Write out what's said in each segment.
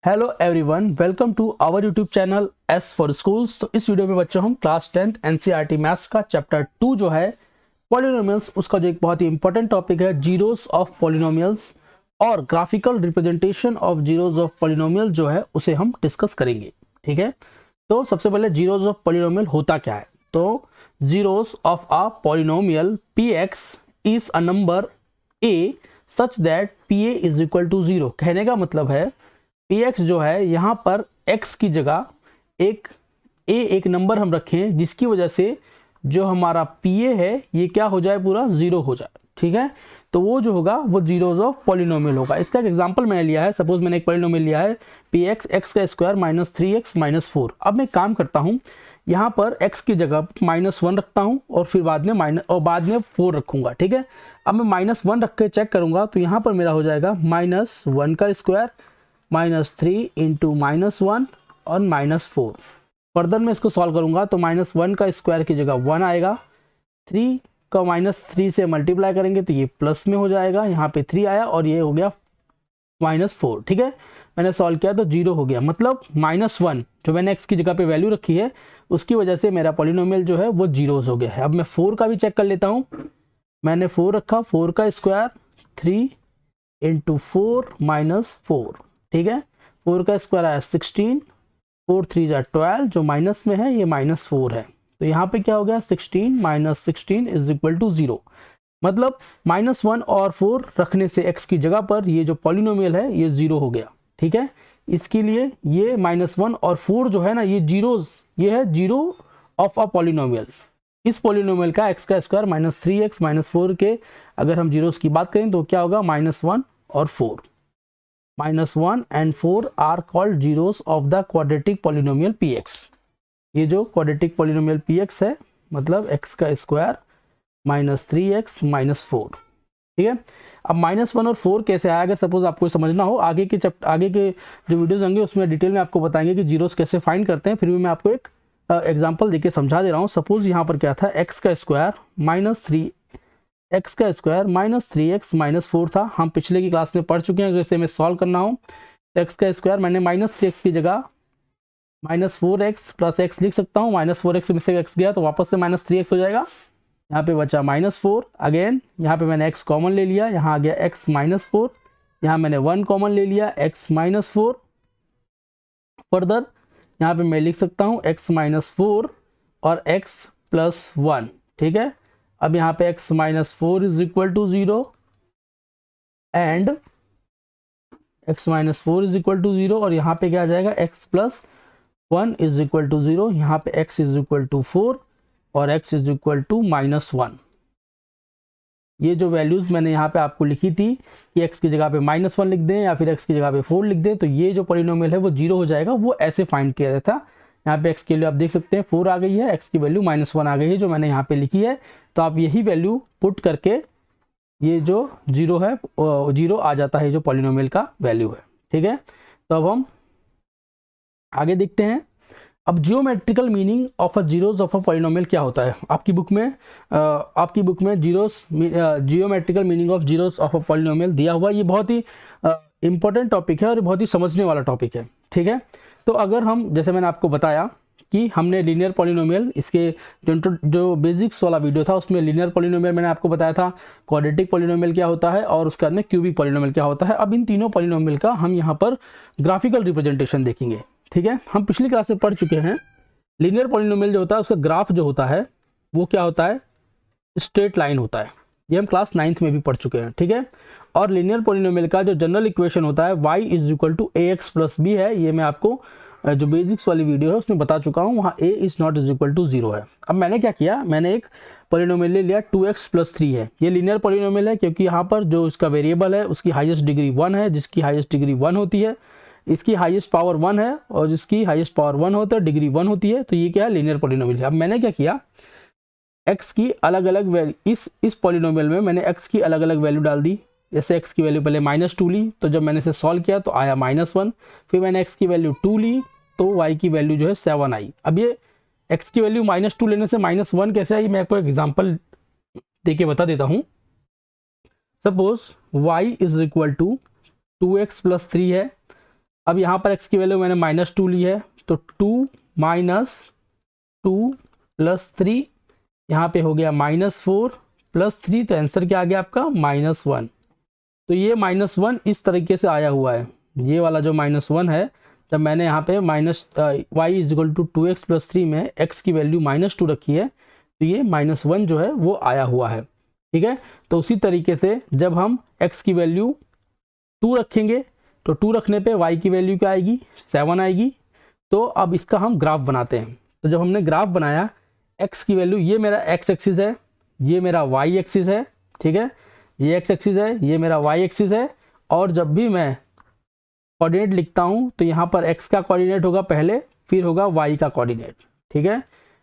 Hello everyone, welcome to our YouTube channel S for schools. तो इस video में बच्चों हम क्लास 10th एनसीईआरटी मैथ्स का चैप्टर 2 जो है पॉलिनोमियल्स, उसका जो एक बहुत ही इंपॉर्टेंट टॉपिक है जीरोस ऑफ पॉलिनोमियल्स और graphical representation of zeros of polynomial जो है उसे हम डिस्कस करेंगे। ठीक है, तो सबसे पहले जीरोस ऑफ पॉलिनोमियल होता क्या है। तो zeros of a polynomial P X is a number A such that P A is equal to 0। कहने का मतलब है px जो है यहाँ पर x की जगह एक नंबर हम रखें जिसकी वजह से जो हमारा pa है ये क्या हो जाए, पूरा 0 हो जाए। ठीक है, तो वो जो होगा वो जीरोस ऑफ पॉलिनोमियल होगा। इसका एक एग्जांपल मैंने लिया है। सपोज मैंने एक पॉलिनोमियल लिया है px x का स्क्वायर माइनस 3x माइनस 4। अब मैं काम करता हूँ, यहाँ पर x की जगह -1 रखता हूँ और फिर बाद में 4 रखूंगा। ठीक है, अब मैं -1 रख के चेक करूंगा तो यहाँ पर मेरा हो जाएगा -1 का स्क्वायर -3 इंटू -1 और -4। फर्दर मैं इसको सॉल्व करूंगा तो -1 का स्क्वायर की जगह 1 आएगा, 3 का -3 से मल्टीप्लाई करेंगे तो ये प्लस में हो जाएगा, यहाँ पे 3 आया और ये हो गया -4। ठीक है, मैंने सॉल्व किया तो 0 हो गया। मतलब -1 जो मैंने x की जगह पे वैल्यू रखी है उसकी वजह से मेरा पॉलिनोमियल जो है वो जीरोस हो गया है। अब मैं 4 का भी चेक कर लेता हूँ। मैंने 4 रखा, 4 का स्क्वायर 3 इंटू 4 -4। ठीक है, 4 का स्क्वायर आया 16, 4 3 जा 12, जो माइनस में है ये -4 है। तो यहाँ पे क्या हो गया, 16 - 16 इज इक्वल टू 0। मतलब -1 और 4 रखने से x की जगह पर ये जो पॉलिनोमियल है ये 0 हो गया। ठीक है, इसके लिए ये -1 और 4 जो है ना ये जीरोस, ये है जीरो ऑफ अ पॉलिनोमियल। इस पॉलिनोमियल का x का स्क्वायर -3x -4 के अगर हम जीरोस की बात करें तो क्या होगा, -1 और 4। -1 and 4 are called zeros of the quadratic polynomial px। ये जो क्वाड्रेटिक पॉलिनोमियल px है मतलब x का स्क्वायर -3x -4। ठीक है, अब -1 और 4 कैसे आया, अगर सपोज आपको समझना हो आगे के जो वीडियोस होंगे उसमें डिटेल में आपको बताएंगे कि जीरोस कैसे फाइंड करते हैं। फिर भी मैं आपको एक एग्जांपल देके समझा दे रहा हूँ। सपोज यहाँ पर क्या था, x का स्क्वायर x का स्क्वायर -3x -4 था। हम पिछले की क्लास में पढ़ चुके हैं। अगर इसे मैं सॉल्व करना हो तो x का स्क्वायर मैंने -3x की जगह -4x प्लस x लिख सकता हूँ। -4x में से x गया तो वापस से -3x हो जाएगा। यहाँ पे बचा -4। अगेन यहाँ पे मैंने x कॉमन ले लिया, यहाँ आ गया x -4। यहाँ मैंने 1 कॉमन ले लिया, x -4। फर्दर यहाँ पे मैं लिख सकता हूँ x -4 और x + 1। ठीक है, अब यहाँ पे x -4 is equal to 0 and x -4 is equal to 0 और यहाँ पे क्या आ जाएगा, x + 1 इज इक्वल टू 0। यहाँ पे x इज इक्वल टू 4 और x इज इक्वल टू -1। ये जो वैल्यूज मैंने यहाँ पे आपको लिखी थी कि x की जगह पे -1 लिख दें या फिर x की जगह पे 4 लिख दें तो ये जो पॉलिनोमियल है वो 0 हो जाएगा। वो ऐसे फाइंड किया जाता है। यहाँ पे x की वैल्यू आप देख सकते हैं 4 आ गई है, x की वैल्यू -1 आ गई है जो मैंने यहाँ पे लिखी है। तो आप यही वैल्यू पुट करके ये जो 0 है 0 आ जाता है, जो पॉलिनोमियल का वैल्यू है। ठीक है, तो अब हम आगे देखते हैं। अब geometrical meaning of a zeros of a polynomial क्या होता है। आपकी बुक में geometrical meaning of zeros of a polynomial दिया हुआ। ये बहुत ही इंपॉर्टेंट टॉपिक है और बहुत ही समझने वाला टॉपिक है। ठीक है, तो अगर हम, जैसे मैंने आपको बताया कि हमने लीनियर पॉलिनोमियल, इसके जो बेसिक्स वाला वीडियो था उसमें लीनियर पॉलिनोमियल मैंने आपको बताया था, क्वाड्रेटिक पॉलिनोमियल क्या होता है और उसके बाद में क्यूबिक पॉलिनोमियल क्या होता है। अब इन तीनों पॉलिनोमियल का हम यहाँ पर ग्राफिकल रिप्रेजेंटेशन देखेंगे। ठीक है, हम पिछली क्लास में पढ़ चुके हैं लीनियर पॉलिनोमियल जो होता है उसका ग्राफ जो होता है वो क्या होता है, स्ट्रेट लाइन होता है। ये हम क्लास 9th में भी पढ़ चुके हैं। ठीक है, और लीनियर पॉलिनोमियल का जो जनरल इक्वेशन होता है y = ax + b है। ये मैं आपको जो बेसिक्स वाली वीडियो है उसमें बता चुका हूँ, वहाँ a ≠ 0 है। अब मैंने क्या किया, मैंने एक पॉलिनोमियल ले लिया 2x + 3 है। ये लीनियर पॉलिनोमियल है क्योंकि यहाँ पर जो इसका वेरिएबल है उसकी हाईएस्ट डिग्री 1 है, जिसकी हाईएस्ट डिग्री 1 होती है। इसकी हाईएस्ट पावर 1 है और जिसकी हाईएस्ट पावर 1 होता है, डिग्री 1 होती है। तो ये क्या है, लीनियर पॉलिनोमियल है। अब मैंने क्या किया, x की अलग अलग वैल्यू, इस पॉलिनोमियल में मैंने x की अलग अलग वैल्यू डाल दी। जैसे x की वैल्यू पहले -2 ली तो जब मैंने इसे सॉल्व किया तो आया -1। फिर मैंने x की वैल्यू 2 ली तो y की वैल्यू जो है 7 आई। अब ये x की वैल्यू -2 लेने से -1 कैसे आई, मैं आपको एक एग्जाम्पल देके बता देता हूँ। सपोज y = 2x + 3 है अब यहाँ पर x की वैल्यू मैंने -2 ली है, तो 2 - 2 + 3, यहाँ पे हो गया -4 + 3, तो आंसर क्या आ गया आपका -1। तो ये -1 इस तरीके से आया हुआ है, ये वाला जो -1 है, जब मैंने यहाँ पे y = 2x + 3 में x की वैल्यू -2 रखी है, तो ये -1 जो है वो आया हुआ है। ठीक है, तो उसी तरीके से जब हम x की वैल्यू 2 रखेंगे, तो 2 रखने पे y की वैल्यू क्या आएगी, 7 आएगी। तो अब इसका हम ग्राफ बनाते हैं। तो जब हमने ग्राफ बनाया, x की वैल्यू, ये मेरा x एक्सिस है, ये मेरा y एक्सिस है, ठीक है, ये x एक्सिस है, ये मेरा y एक्सिस है। और जब भी मैं कोऑर्डिनेट लिखता हूँ तो यहाँ पर x का कोऑर्डिनेट होगा पहले, फिर होगा y का कोऑर्डिनेट। ठीक है,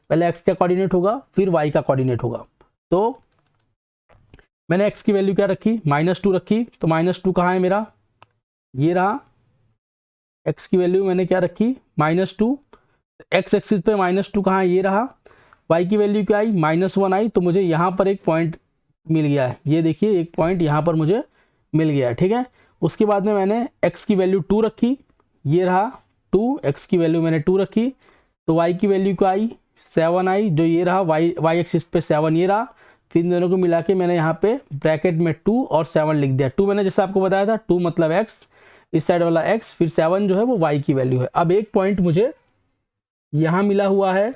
पहले x का कोऑर्डिनेट होगा, फिर y का कोऑर्डिनेट होगा। तो मैंने x की वैल्यू क्या रखी, -2 रखी, तो -2 कहाँ है मेरा, ये रहा। x की वैल्यू मैंने क्या रखी, -2, x एक्सिस पे -2 कहाँ है, ये रहा। y की वैल्यू क्या आई, -1 आई, तो मुझे यहाँ पर एक पॉइंट मिल गया है, ये देखिए एक पॉइंट यहाँ पर मुझे मिल गया है। ठीक है, उसके बाद में मैंने x की वैल्यू 2 रखी, ये रहा 2, x की वैल्यू मैंने 2 रखी, तो y की वैल्यू क्या आई, 7 आई, जो ये रहा y एक्सिस पे 7, ये रहा। फिर इन दोनों को मिला के मैंने यहाँ पे ब्रैकेट में 2 और 7 लिख दिया। 2 मैंने जैसे आपको बताया था, 2 मतलब x, इस साइड वाला x, फिर 7 जो है वो y की वैल्यू है। अब एक पॉइंट मुझे यहाँ मिला हुआ है,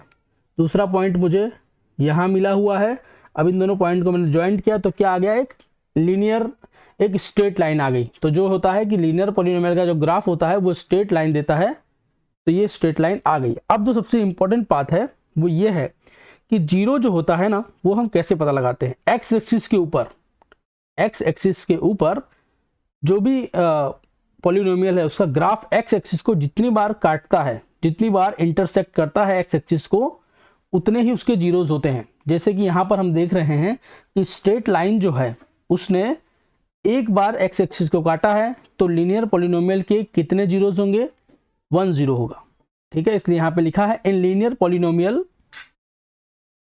दूसरा पॉइंट मुझे यहाँ मिला हुआ है। अब इन दोनों पॉइंट को मैंने ज्वाइंट किया तो क्या आ गया, एक लीनियर, एक स्ट्रेट लाइन आ गई। तो जो होता है कि लीनियर पॉलिनोमियल का जो ग्राफ होता है वो स्ट्रेट लाइन देता है, तो ये स्ट्रेट लाइन आ गई। अब जो सबसे इंपॉर्टेंट बात है वो ये है कि जीरो जो होता है ना, वो हम कैसे पता लगाते हैं। एक्स एक्सिस के ऊपर, एक्स एक्सिस के ऊपर जो भी पॉलिनोमियल है उसका ग्राफ एक्स एक्सिस को जितनी बार काटता है, जितनी बार इंटरसेक्ट करता है एक्स एक्सिस को, उतने ही उसके जीरोज होते हैं। जैसे कि यहाँ पर हम देख रहे हैं कि स्ट्रेट लाइन जो है उसने एक बार एक्स एक्सिस को काटा है, तो लीनियर पॉलिनोमियल के कितने जीरोज होंगे, 1 0 होगा। ठीक है, इसलिए यहाँ पे लिखा है in linear polynomial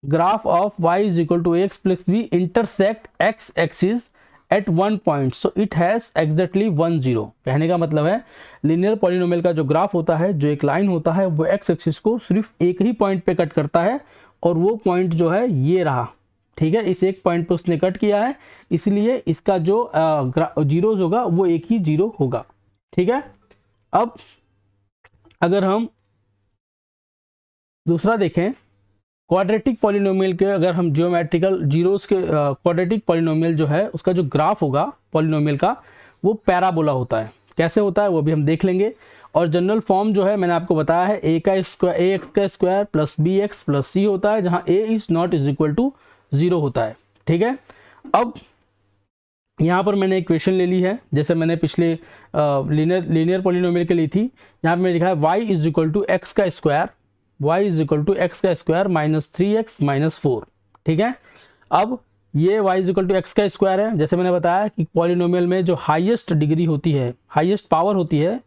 graph of y = x + b intersect x axis at 1 point, so it has exactly 1 0। कहने का मतलब है लीनियर पॉलिनोमियल का जो ग्राफ होता है, जो एक लाइन होता है, वो x एक्सिस को सिर्फ एक ही पॉइंट पे कट करता है, और वो पॉइंट जो है ये रहा। ठीक है, इस एक पॉइंट पे उसने कट किया है, इसलिए इसका जो जीरोज होगा वो एक ही जीरो होगा। ठीक है, अब अगर हम दूसरा देखें, क्वाड्रेटिक पॉलिनोमियल के, अगर हम जियोमेट्रिकल जीरोस के क्वाड्रेटिक पॉलिनोमियल जो है उसका जो ग्राफ होगा पॉलिनोमियल का, वो पैराबोला होता है। कैसे होता है वो भी हम देख लेंगे। और जनरल फॉर्म जो है मैंने आपको बताया है, a का स्क्वायर, ax का square plus bx plus c होता है, जहाँ a is not is equal to 0 होता है। ठीक है, अब यहाँ पर मैंने एक क्वेश्चन ले ली है, जैसे मैंने पिछले लीनियर पॉलिनोमियल के ली थी। यहाँ पर मैंने लिखा है y is equal to x का square, y is equal to x का स्क्वायर -3x -4। ठीक है, अब ये y is equal to x का स्क्वायर है। जैसे मैंने बताया कि पॉलिनोमियल में जो हाईएस्ट डिग्री होती है, हाईएस्ट पावर होती है,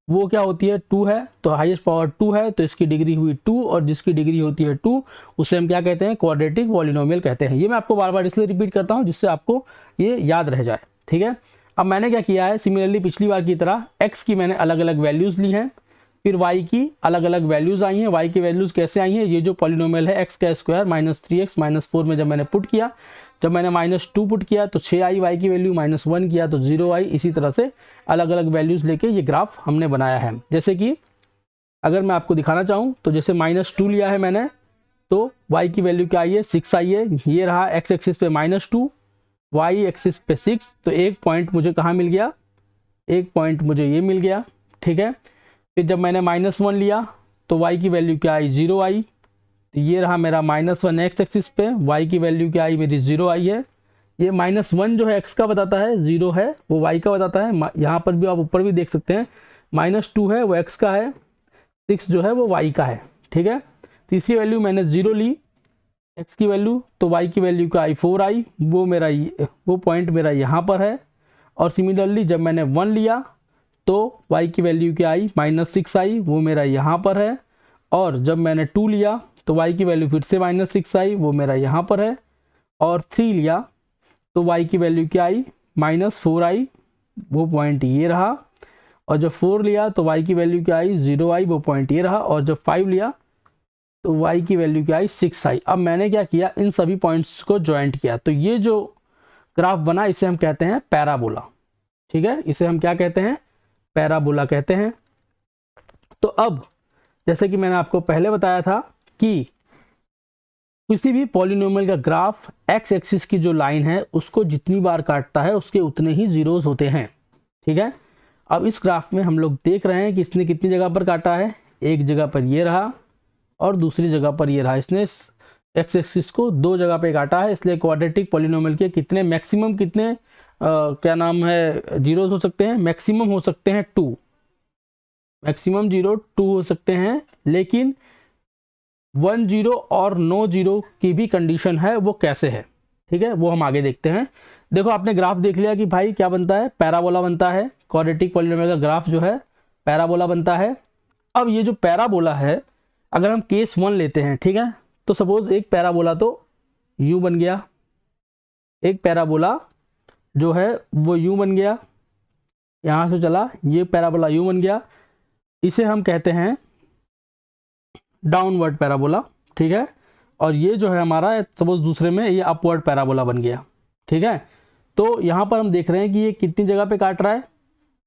वो क्या होती है, 2 है। तो हाईएस्ट पावर 2 है, तो इसकी डिग्री हुई 2, और जिसकी डिग्री होती है 2 उसे हम क्या कहते हैं, क्वाड्रेटिक पॉलिनोमियल कहते हैं। ये मैं आपको बार बार इसलिए रिपीट करता हूँ जिससे आपको ये याद रह जाए। ठीक है, अब मैंने क्या किया है, सिमिलरली पिछली बार की तरह x की मैंने अलग अलग वैल्यूज़ ली हैं, फिर y की अलग अलग वैल्यूज़ आई हैं। y की वैल्यूज़ कैसे आई हैं, ये जो पॉलिनोमियल है x का स्क्वायर -3x -4 में जब मैंने पुट किया, जब मैंने -2 पुट किया तो 6 आई y की वैल्यू, -1 किया तो 0 आई। इसी तरह से अलग अलग वैल्यूज़ लेके ये ग्राफ हमने बनाया है। जैसे कि अगर मैं आपको दिखाना चाहूँ तो जैसे -2 लिया है मैंने, तो y की वैल्यू क्या आई है, 6 आई है। ये रहा x एक्सिस पे -2, y एक्सिस पे 6, तो एक पॉइंट मुझे कहाँ मिल गया, एक पॉइंट मुझे ये मिल गया। ठीक है, फिर जब मैंने -1 लिया तो y की वैल्यू क्या आई, 0 आई। तो ये रहा मेरा -1 एक्स एक्सिस पे, y की वैल्यू क्या आई, मेरी 0 आई है। ये -1 जो है x का बताता है, 0 है वो y का बताता है। यहाँ पर भी आप ऊपर भी देख सकते हैं, -2 है वो x का है, 6 जो है वो y का है। ठीक है, तीसरी वैल्यू मैंने 0 ली x की वैल्यू, तो y की वैल्यू क्या आई, 4 आई। वो पॉइंट मेरा यहाँ पर है। और सिमिलरली जब मैंने 1 लिया तो y की वैल्यू क्या आई, -6 आई, वो मेरा यहाँ पर है। और जब मैंने 2 लिया तो y की वैल्यू फिर से -6 आई, वो मेरा यहाँ पर है। और 3 लिया तो y की वैल्यू क्या आई, -4 आई, वो पॉइंट ये रहा। और जब 4 लिया तो y की वैल्यू क्या आई, 0 आई, वो पॉइंट ये रहा। और जब 5 लिया तो y की वैल्यू क्या आई, 6 आई। अब मैंने क्या किया, इन सभी पॉइंट्स को ज्वाइंट किया, तो ये जो ग्राफ बना इसे हम कहते हैं पैराबोला। ठीक है, इसे हम क्या कहते हैं, पैराबोला कहते हैं। तो अब जैसे कि मैंने आपको पहले बताया था कि किसी भी पॉलिनोमियल का ग्राफ एक्स एक्सिस की जो लाइन है उसको जितनी बार काटता है उसके उतने ही जीरोस होते हैं। ठीक है, अब इस ग्राफ में हम लोग देख रहे हैं कि इसने कितनी जगह पर काटा है, एक जगह पर ये रहा और दूसरी जगह पर ये रहा। इसने एक्स एक्सिस को दो जगह पे काटा है, इसलिए क्वाड्रेटिक पॉलिनोमियल के कितने मैक्सिमम कितने क्या नाम है जीरोस हो सकते हैं, मैक्सिमम हो सकते हैं 2, मैक्सिमम 2 हो सकते हैं। लेकिन 1 0 और नो 0 की भी कंडीशन है, वो कैसे है, ठीक है, वो हम आगे देखते हैं। देखो आपने ग्राफ देख लिया कि भाई क्या बनता है, पैराबोला बनता है। क्वाड्रेटिक पॉलिनोमियल का ग्राफ जो है पैराबोला बनता है। अब ये जो पैराबोला है, अगर हम केस 1 लेते हैं, ठीक है, तो सपोज एक पैराबोला तो यू बन गया, एक पैराबोला जो है वो यू बन गया, यहाँ से चला ये पैराबोला यू बन गया, इसे हम कहते हैं डाउनवर्ड पैराबोला। ठीक है, और ये जो है हमारा सपोज दूसरे में ये अपवर्ड पैराबोला बन गया। ठीक है, तो यहाँ पर हम देख रहे हैं कि ये कितनी जगह पे काट रहा है,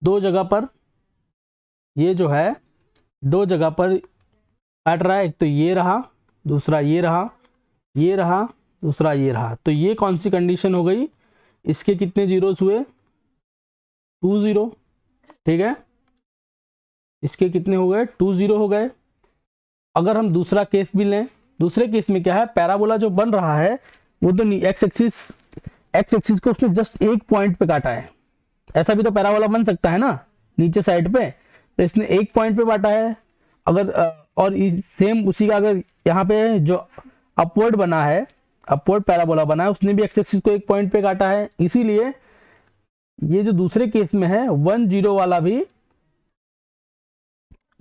दो जगह पर, ये जो है दो जगह पर काट रहा है। एक तो ये रहा, दूसरा ये रहा, ये रहा, दूसरा ये रहा। तो ये कौन सी कंडीशन हो गई, इसके कितने जीरोस हुए, 2 0। ठीक है, इसके कितने हो गए, 2 0 हो गए। अगर हम दूसरा केस भी लें, दूसरे केस में क्या है, पैराबोला जो बन रहा है वो तो एक्स एक्सिस को उसने जस्ट एक पॉइंट पे काटा है। ऐसा भी तो पैराबोला बन सकता है ना नीचे साइड पे, तो इसने एक पॉइंट पे काटा है। अगर और सेम उसी का अगर यहाँ पे जो अपवर्ड बना है, अपवर्ड पैराबोला बना है, उसने भी एक्स एक्सिस को एक पॉइंट पे काटा है। इसीलिए ये जो दूसरे केस में है 1 0 वाला भी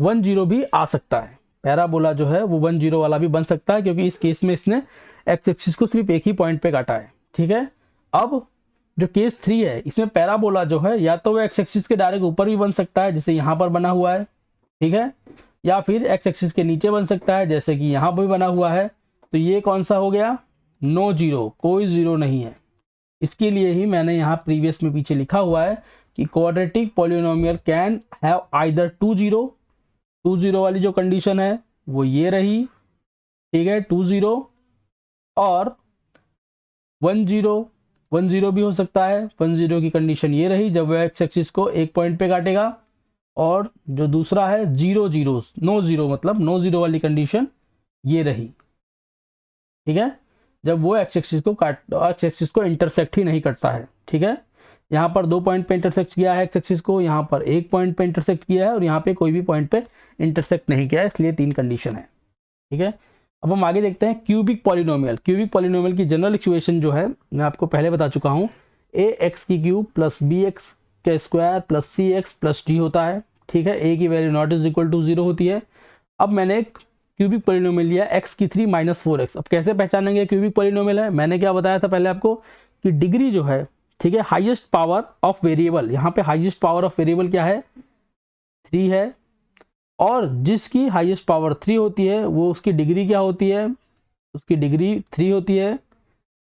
1 0 भी आ सकता है, पैराबोला जो है वो 1 0 वाला भी बन सकता है, क्योंकि इस केस में इसने एक्स एक्सिस को सिर्फ एक ही पॉइंट पे काटा है। ठीक है, अब जो केस 3 है, इसमें पैराबोला जो है या तो वो एक्स एक्सिस के डायरेक्ट ऊपर भी बन सकता है जैसे यहाँ पर बना हुआ है, ठीक है, या फिर एक्स एक्सिस के नीचे बन सकता है जैसे कि यहाँ पर भी बना हुआ है। तो ये कौन सा हो गया, नो 0, कोई जीरो नहीं है। इसके लिए ही मैंने यहाँ प्रीवियस में पीछे लिखा हुआ है कि quadratic polynomial can have either 2 0 वाली जो कंडीशन है वो ये रही, ठीक है, 2 0 और 1 0 भी हो सकता है। 1 0 की कंडीशन ये रही जब वह एक्स एक्सिस को एक पॉइंट पे काटेगा। और जो दूसरा है 0 0, नो 0 मतलब नो 0 वाली कंडीशन ये रही, ठीक है, जब वो एक्स एक्सिस को इंटरसेक्ट ही नहीं करता है। ठीक है, यहाँ पर 2 पॉइंट पे इंटरसेक्ट किया है एक्स एक्सिस को, यहाँ पर एक पॉइंट पे इंटरसेक्ट किया है और यहाँ पे कोई भी पॉइंट पे इंटरसेक्ट नहीं किया है, इसलिए 3 कंडीशन है। ठीक है, अब हम आगे देखते हैं क्यूबिक पॉलिनोमियल। क्यूबिक पॉलिनोमियल की जनरल इक्वेशन जो है मैं आपको पहले बता चुका हूँ, ax³ plus bx² plus cx plus d होता है। ठीक है, a की value not is equal to 0 होती है। अब मैंने एक क्यूबिक पॉलिनोमियल लिया x³ - 4x। अब कैसे पहचानेंगे क्यूबिक पॉलिनोमियल है, मैंने क्या बताया था पहले आपको कि डिग्री जो है, ठीक है, हाईएस्ट पावर ऑफ वेरिएबल, यहाँ पे हाईएस्ट पावर ऑफ वेरिएबल क्या है, 3 है, और जिसकी हाईएस्ट पावर 3 होती है वो उसकी डिग्री क्या होती है, उसकी डिग्री 3 होती है।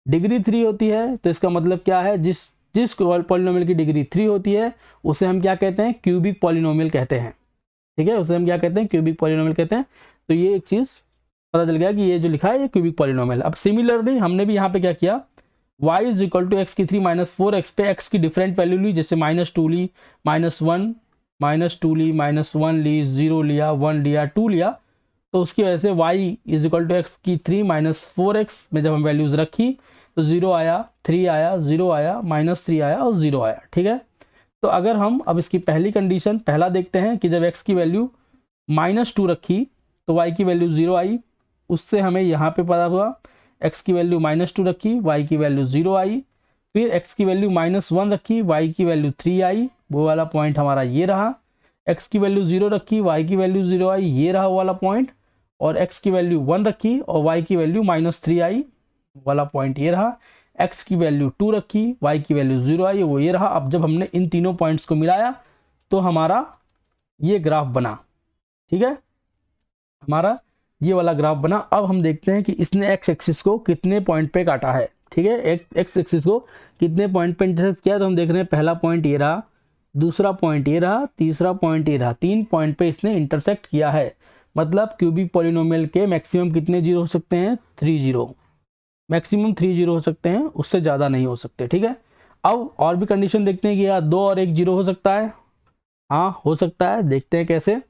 डिग्री 3 होती है तो इसका मतलब क्या है, जिस पॉलिनोमियल की डिग्री 3 होती है उसे हम क्या कहते हैं, क्यूबिक पॉलिनोमियल कहते हैं। ठीक है, उसे हम क्या कहते हैं, क्यूबिक पॉलिनोमियल कहते हैं। तो ये एक चीज़ पता चल गया कि ये जो लिखा है ये क्यूबिक पॉलिनोमियल। अब सिमिलरली हमने भी यहाँ पे क्या किया, y is equal to x³ - 4x पे x की डिफरेंट वैल्यू ली, जैसे -2 ली, -1, -2 ली, -1 ली, 0 लिया, 1 लिया, 2 लिया। तो उसकी वजह से y is equal to x³ - 4x में जब हम वैल्यूज़ रखी तो 0 आया, 3 आया, 0 आया, -3 आया और 0 आया। ठीक है, तो अगर हम अब इसकी पहली कंडीशन पहला देखते हैं कि जब x की वैल्यू -2 रखी तो y की वैल्यू 0 आई, उससे हमें यहाँ पे पता हुआ x की वैल्यू -2 रखी, y की वैल्यू 0 आई, फिर x की वैल्यू -1 रखी, y की वैल्यू 3 आई, वो वाला पॉइंट हमारा ये रहा। x की वैल्यू 0 रखी, y की वैल्यू 0 आई, ये रहा वो वाला पॉइंट, और x की वैल्यू 1 रखी और y की वैल्यू -3 आई, वाला पॉइंट ये रहा। x की वैल्यू 2 रखी, y की वैल्यू 0 आई, वो ये रहा। अब जब हमने इन तीनों पॉइंट्स को मिलाया तो हमारा ये ग्राफ बना, ठीक है, हमारा ये वाला ग्राफ बना। अब हम देखते हैं कि इसने एक्स एक्सिस को कितने पॉइंट पे काटा है, ठीक है, एक्स एक्सिस को कितने पॉइंट पे इंटरसेक्ट किया। तो हम देख रहे हैं पहला पॉइंट ये रहा, दूसरा पॉइंट ये रहा, तीसरा पॉइंट ये रहा, 3 पॉइंट पे इसने इंटरसेक्ट किया है। मतलब क्यूबिक पॉलिनोमियल के मैक्सिमम कितने जीरो हो सकते हैं, 3 जीरो, मैक्सिमम 3 जीरो हो सकते हैं, उससे ज़्यादा नहीं हो सकते, ठीक है। अब और भी कंडीशन देखते हैं कि यार 2 और 1 जीरो हो सकता है, हाँ हो सकता है, देखते हैं कैसे।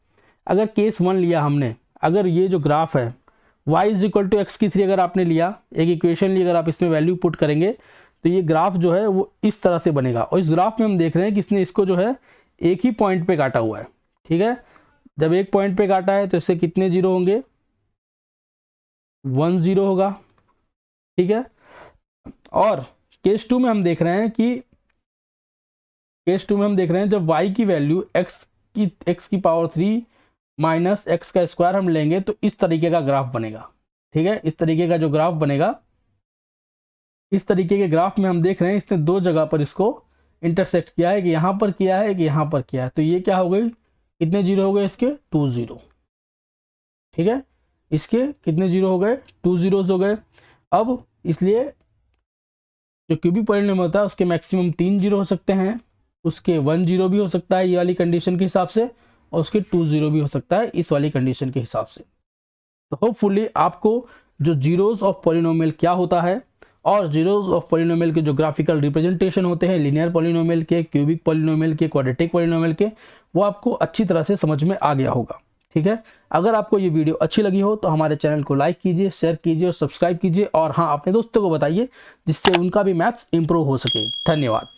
अगर केस 1 लिया हमने, अगर ये जो ग्राफ है y is equal to X की 3 अगर आपने लिया, एक इक्वेशन ली, अगर आप इसमें वैल्यू पुट करेंगे तो ये ग्राफ जो है वो इस तरह से बनेगा। और इस ग्राफ में हम देख रहे हैं कि इसने इसको जो है एक ही पॉइंट पे काटा हुआ है, ठीक है। जब एक पॉइंट पे काटा है तो इससे कितने जीरो होंगे, 1 जीरो होगा, ठीक है। और केस 2 में हम देख रहे हैं कि जब y की वैल्यू x की पावर 3 माइनस एक्स का स्क्वायर हम लेंगे तो इस तरीके का ग्राफ बनेगा, ठीक है। इस तरीके का जो ग्राफ बनेगा, इस तरीके के ग्राफ में हम देख रहे हैं इसने 2 जगह पर इसको इंटरसेक्ट किया है, कि यहाँ पर किया है, कि यहाँ पर किया है। तो ये क्या हो गई, कितने जीरो हो गए इसके, 2 जीरो, ठीक है। इसके कितने जीरो हो गए, 2 जीरोस हो गए। अब इसलिए जो क्यूबिक पॉलिनोमियल होता है उसके मैक्सिमम 3 जीरो हो सकते हैं, उसके 1 जीरो भी हो सकता है ये वाली कंडीशन के हिसाब से, और उसके 2 जीरो भी हो सकता है इस वाली कंडीशन के हिसाब से। तो होपफुली आपको जो जीरोस ऑफ पॉलिनोमियल क्या होता है और जीरोस ऑफ पॉलिनोमियल के जो ग्राफिकल रिप्रेजेंटेशन होते हैं, लीनियर पॉलिनोमियल के, क्यूबिक पॉलिनोमियल के, क्वाड्रेटिक पॉलिनोमियल के, वो आपको अच्छी तरह से समझ में आ गया होगा, ठीक है। अगर आपको ये वीडियो अच्छी लगी हो तो हमारे चैनल को लाइक कीजिए, शेयर कीजिए और सब्सक्राइब कीजिए, और हाँ अपने दोस्तों को बताइए जिससे उनका भी मैथ्स इंप्रूव हो सके। धन्यवाद।